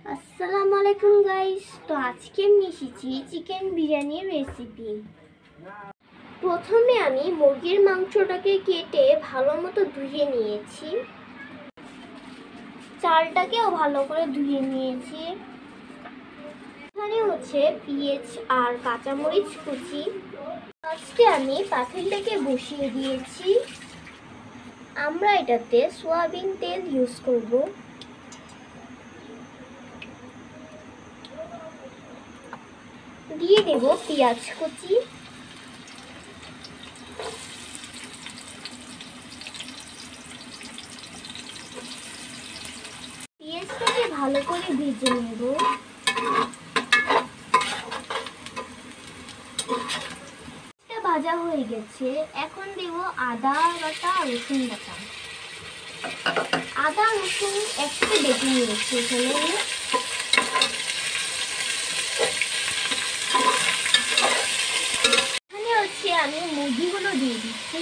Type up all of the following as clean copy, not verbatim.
আসসালামু আলাইকুম গাইস। তো আজকে আমি এসেছি চিকেন বিরিয়ানির রেসিপি। প্রথমে আমি মুরগির মাংসটাকে কেটে ভালো মতো ধুয়ে নিয়েছি। চালটাকেও ভালো করে ধুয়ে নিয়েছি। এখানে হচ্ছে পেঁয়াজ আর কাঁচামরিচ কুচি। আজকে আমি পাতিলটাকে বসিয়ে দিয়েছি। আমরা এটাতে সয়াবিন তেল ইউজ করব। দিয়ে দেব পেঁয়াজ কুচি, পেঁয়াজটাকে ভালো করে ভেজে নেব। ভাজা হয়ে গেছে, এখন দেব আদা বাটা, রসুন বাটা। আদা রসুন একসাথে বেটে নিয়েছি। এখানে হচ্ছে আমি মুরগিগুলো দিয়ে দিচ্ছি।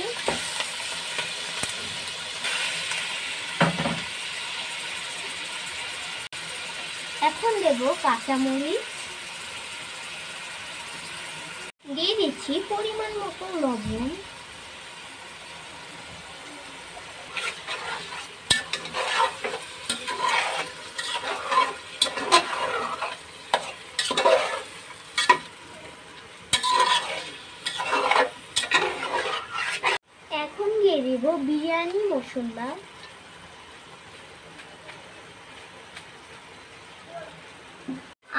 এখন দেব কাঁচামরিচ, দিয়ে দিচ্ছি পরিমাণ মতো লবণ। এখন দিয়ে দেব বিরিয়ানি মশলা।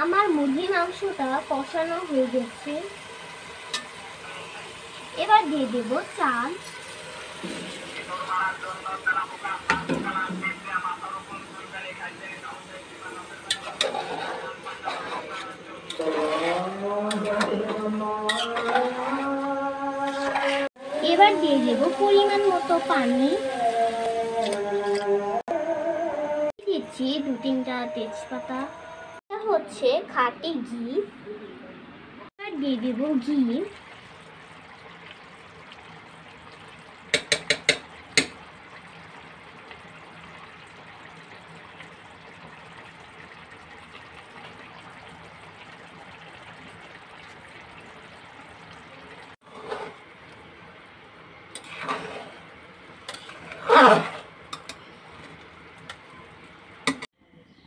আমার মুরগির মাংসটা কষানো হয়ে গেছে। এবার দিয়ে দেব চাল। এবার দিয়ে দেব পরিমাণ মতো পানি। দিচ্ছি 2-3টা তেজপাতা। এটা হচ্ছে খাঁটি ঘি। এবার দিয়ে দেব ঘি।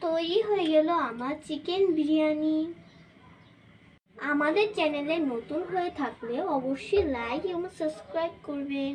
তৈরি হয়ে গেল আমার চিকেন বিরিয়ানি। আমাদের চ্যানেলে নতুন হয়ে থাকলে অবশ্যই লাইক এবং সাবস্ক্রাইব করবেন।